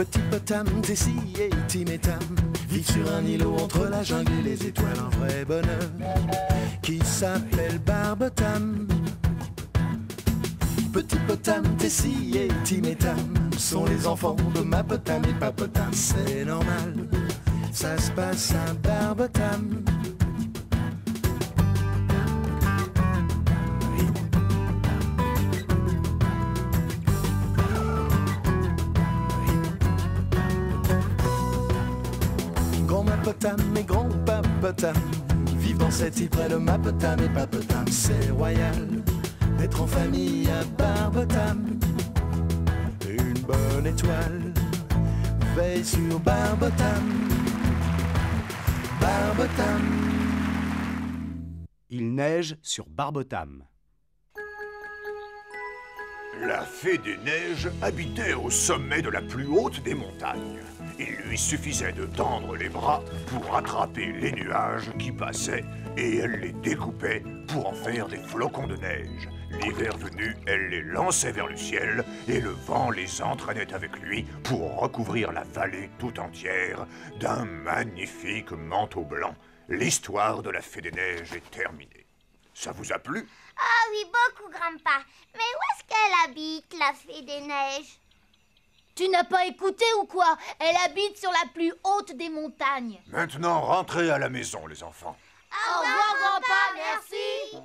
Petit Potam, Tessie et Tim et Tam vivent sur un îlot entre la jungle et les étoiles. Un vrai bonheur qui s'appelle Barbotam. Petit Potam, Tessie et Tim et Tam sont les enfants de ma Potam et Papotam. C'est normal, ça se passe à Barbotam. Potam et grand-papa Potam vivent dans cette île près de ma Potam et Papotam. C'est royal d'être en famille à Barbotam. Une bonne étoile veille sur Barbotam. Barbotam. Il neige sur Barbotam. La fée des neiges habitait au sommet de la plus haute des montagnes. Il lui suffisait de tendre les bras pour attraper les nuages qui passaient et elle les découpait pour en faire des flocons de neige. L'hiver venu, elle les lançait vers le ciel et le vent les entraînait avec lui pour recouvrir la vallée tout entière d'un magnifique manteau blanc. L'histoire de la fée des neiges est terminée. Ça vous a plu? Ah oui, beaucoup, grand-père. Mais où est-ce qu'elle habite, la fée des neiges? Tu n'as pas écouté ou quoi? Elle habite sur la plus haute des montagnes. Maintenant, rentrez à la maison, les enfants. Au revoir, grand-père, merci.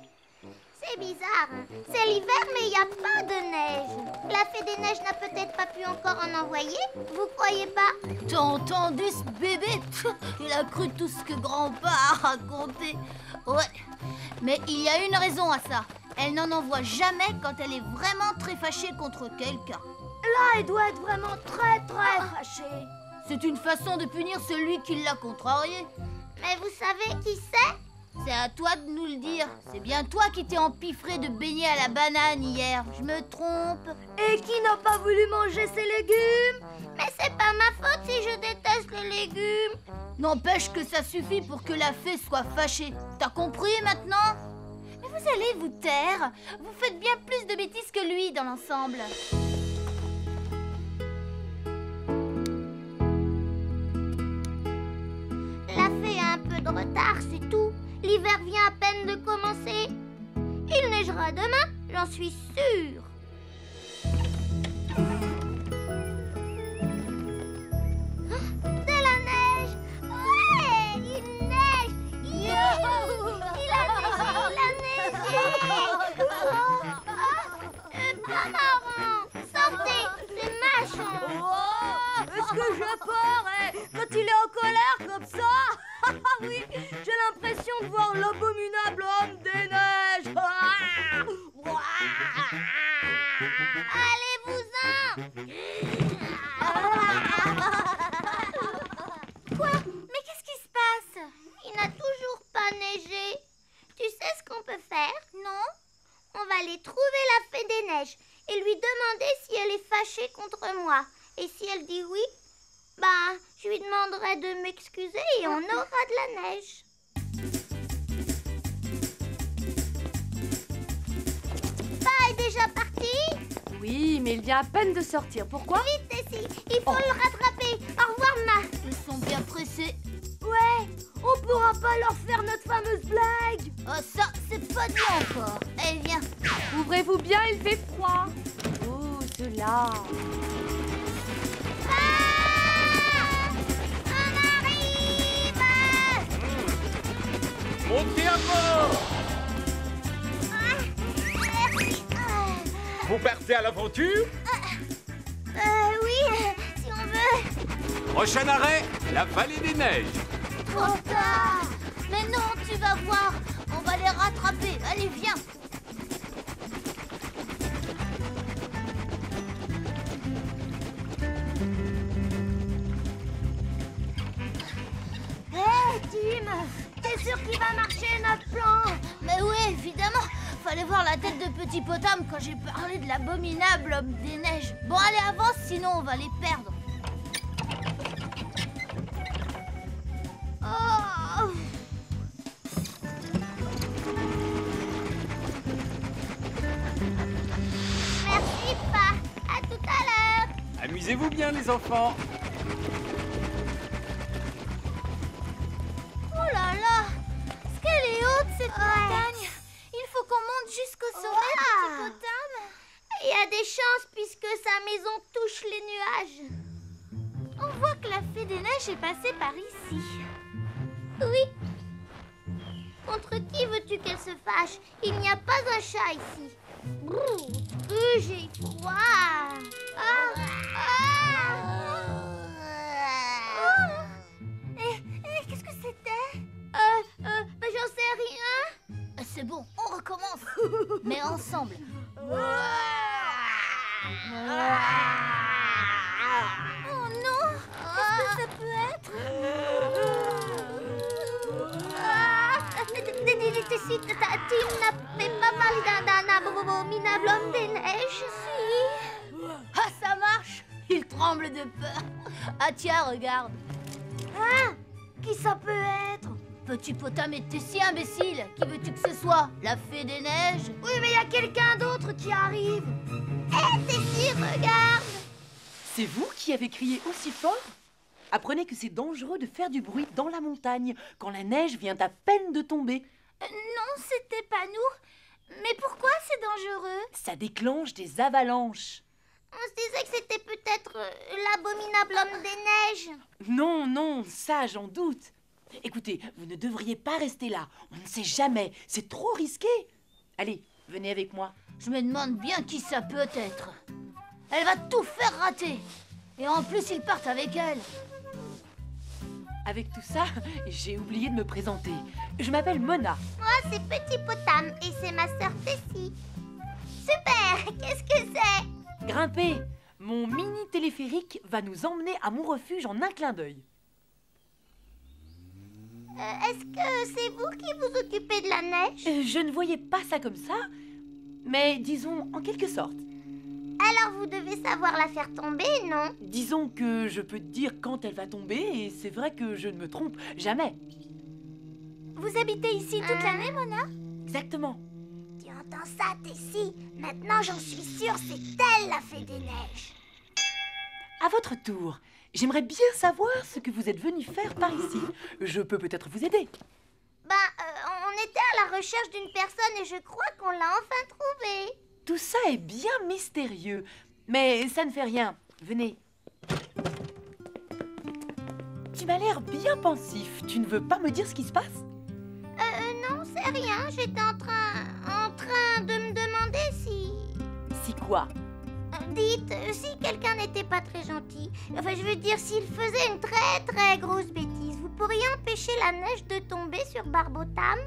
C'est bizarre, hein. C'est l'hiver, mais il n'y a pas de neige. La fée des neiges n'a peut-être pas pu encore en envoyer. Vous croyez pas? T'as entendu ce bébé? Il a cru tout ce que grand-père a raconté. Ouais, mais il y a une raison à ça. Elle n'en envoie jamais quand elle est vraiment très fâchée contre quelqu'un. Là, elle doit être vraiment très fâchée. C'est une façon de punir celui qui l'a contrariée. Mais vous savez qui c'est? C'est à toi de nous le dire. C'est bien toi qui t'es empiffré de beignets à la banane hier. Je me trompe? Et qui n'a pas voulu manger ses légumes? Mais c'est pas ma faute si je déteste les légumes. N'empêche que ça suffit pour que la fée soit fâchée. T'as compris maintenant? Mais vous allez vous taire. Vous faites bien plus de bêtises que lui dans l'ensemble. La fée a un peu de retard, c'est tout. L'hiver vient à peine de commencer. Il neigera demain, j'en suis sûre. De la neige! Ouais, il neige! Youhou! Il a neigé! C'est pas marrant! Sortez, c'est ma chambre! Oh, est-ce que j'ai peur, quand il est en colère comme ça? Oui, j'ai l'impression de voir l'abominable homme des neiges. Allez-vous-en! Quoi? Mais qu'est-ce qui se passe? Il n'a toujours pas neigé. Tu sais ce qu'on peut faire? Non? On va aller trouver la fée des neiges et lui demander si elle est fâchée contre moi. Et si elle dit oui, je lui demanderai de m'excuser et on aura de la neige. Pa est déjà parti? Oui, mais il vient à peine de sortir. Pourquoi? Vite, Tessie, il faut le rattraper. Au revoir, Ma. Ils sont bien pressés. Ouais, on pourra pas leur faire notre fameuse blague. Oh, ça, c'est pas dit encore. Allez, viens. Ouvrez-vous bien, il fait froid. Oh, cela. Montez à bord! Merci. Vous partez à l'aventure? Oui, si on veut. Prochain arrêt, la vallée des neiges. Trop tard. Mais non, tu vas voir. On va les rattraper. Allez, viens. Hé, Tim, t'es sûr qu'il va marcher notre plan? Mais oui, évidemment. Fallait voir la tête de Petit Potam quand j'ai parlé de l'abominable homme des neiges. Bon, allez, avance, sinon on va les perdre. Oh. Merci, Pa. À tout à l'heure. Amusez-vous bien, les enfants. a des chances puisque sa maison touche les nuages. On voit que la fée des neiges est passée par ici. Oui. Contre qui veux-tu qu'elle se fâche? Il n'y a pas un chat ici. Brrr, j'ai froid. Qu'est-ce que c'était? J'en sais rien. C'est bon, on recommence. Mais ensemble. Oh non! Qu'est-ce que ça peut être? Tu n'avais pas parlé d'un abominable homme des neiges, si? Ah, ça marche. Il tremble de peur. Ah tiens, regarde. Ah! Qui ça peut être? Petit Potam était si imbécile. Qui veux-tu que ce soit? La fée des neiges? Oui, mais il y a quelqu'un d'autre qui arrive. Hé, Tessie, regarde! C'est vous qui avez crié aussi fort? Apprenez que c'est dangereux de faire du bruit dans la montagne quand la neige vient à peine de tomber. Non, c'était pas nous. Mais pourquoi c'est dangereux? Ça déclenche des avalanches. On se disait que c'était peut-être l'abominable homme des neiges. Non, non, ça j'en doute. Écoutez, vous ne devriez pas rester là. On ne sait jamais, c'est trop risqué. Allez, venez avec moi. Je me demande bien qui ça peut être. Elle va tout faire rater. Et en plus, ils partent avec elle. Avec tout ça, j'ai oublié de me présenter. Je m'appelle Mona. Moi, c'est Petit Potam et c'est ma sœur Tessie. Super! Qu'est-ce que c'est? Grimpez. Mon mini téléphérique va nous emmener à mon refuge en un clin d'œil. Est-ce que c'est vous qui vous occupez de la neige? Je ne voyais pas ça comme ça, mais disons en quelque sorte. Alors vous devez savoir la faire tomber, non? Disons que je peux te dire quand elle va tomber et c'est vrai que je ne me trompe jamais. Vous habitez ici toute l'année, Mona? Exactement. Tu entends ça, Tessie? Maintenant, j'en suis sûre, c'est elle la fée des neiges. À votre tour, j'aimerais bien savoir ce que vous êtes venu faire par ici. Je peux peut-être vous aider. On était à la recherche d'une personne et je crois qu'on l'a enfin trouvée. Tout ça est bien mystérieux, mais ça ne fait rien. Venez. Tu m'as l'air bien pensif. Tu ne veux pas me dire ce qui se passe? Non, c'est rien. J'étais en train de me demander si... Si quoi? Dites, si quelqu'un n'était pas très gentil, enfin je veux dire s'il faisait une très très grosse bêtise, vous pourriez empêcher la neige de tomber sur Barbotam?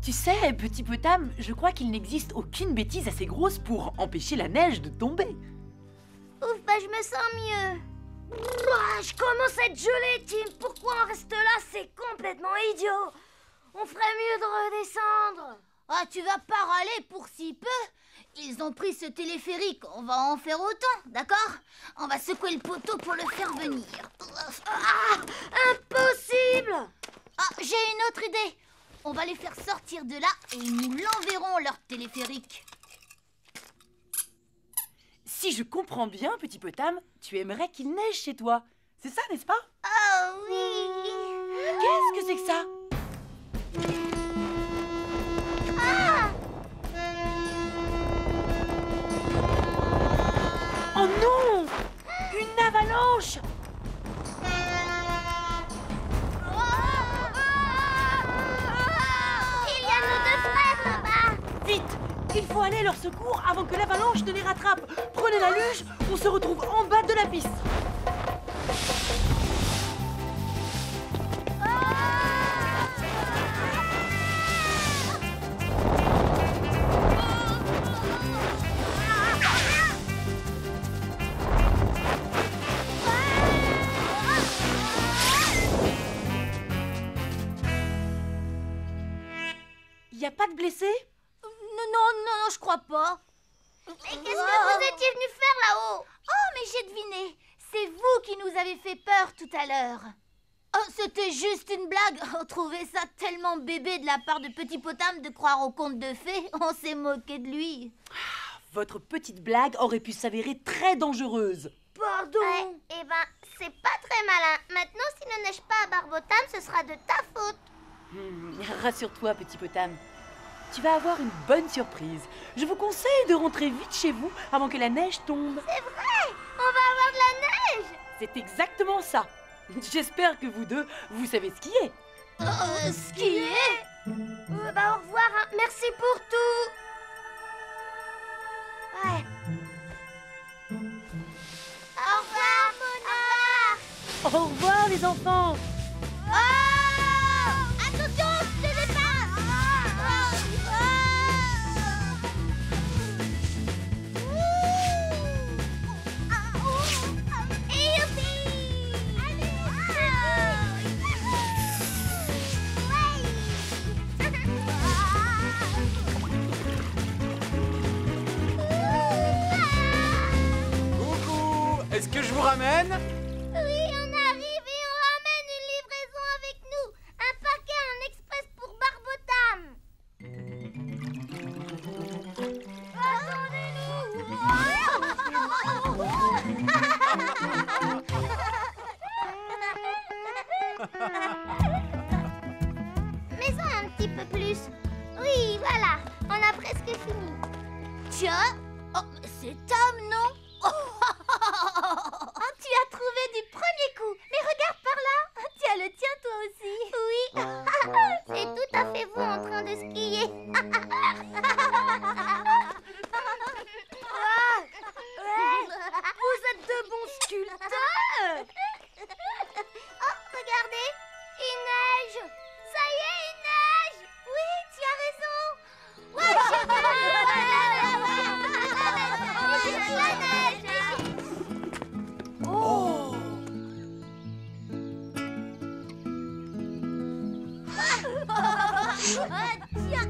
Tu sais, Petit Potam, je crois qu'il n'existe aucune bêtise assez grosse pour empêcher la neige de tomber. Ouf, je me sens mieux. Je commence à être gelée, Tim. Pourquoi on reste là? C'est complètement idiot. On ferait mieux de redescendre. Ah, tu vas pas râler pour si peu? Ils ont pris ce téléphérique, on va en faire autant, d'accord? On va secouer le poteau pour le faire venir. Impossible! Ah, j'ai une autre idée. On va les faire sortir de là et nous l'enverrons leur téléphérique. Si je comprends bien, Petit Potam, tu aimerais qu'il neige chez toi. C'est ça, n'est-ce pas? Oh oui! Qu'est-ce que c'est que ça? Oh non! Une avalanche! Il y a nos deux frères là-bas! Vite! Il faut aller à leur secours avant que l'avalanche ne les rattrape. Prenez la luge, on se retrouve en bas de la piste. Y a pas de blessés? Non, je crois pas. Mais qu'est-ce que vous étiez venu faire là-haut? Oh, mais j'ai deviné. C'est vous qui nous avez fait peur tout à l'heure. Oh, c'était juste une blague. On trouvait ça tellement bébé de la part de Petit Potam de croire au conte de fées. On s'est moqué de lui. Votre petite blague aurait pu s'avérer très dangereuse. Pardon. Ouais, c'est pas très malin. Maintenant, s'il ne neige pas à Barbotam, ce sera de ta faute. Rassure-toi, Petit Potam. tu vas avoir une bonne surprise. Je vous conseille de rentrer vite chez vous avant que la neige tombe. C'est vrai! On va avoir de la neige! C'est exactement ça. J'espère que vous deux, vous savez skier. Skier? Bah au revoir, hein. Merci pour tout! Ouais. Au revoir, Mona! Au revoir les enfants. Oh! Attention, je te dépasse! Et youpi! Coucou, est-ce que je vous ramène? Oui, on arrive et on ramène une livraison avec nous. Un paquet en express pour Barbotam. Mets-en un petit peu plus. Oui, voilà, on a presque fini. Tiens, oh, c'est Tom, non? Tu as trouvé du premier coup. Mais regarde par là. Tu as le tien toi aussi. Oui. C'est tout à fait vous en train de skier. Vous êtes de bons sculpteurs. Oh, regardez. Il neige. Ça y est, il neige. Oui, tu as raison. Ouais, la neige. Oh. Ah, tiens.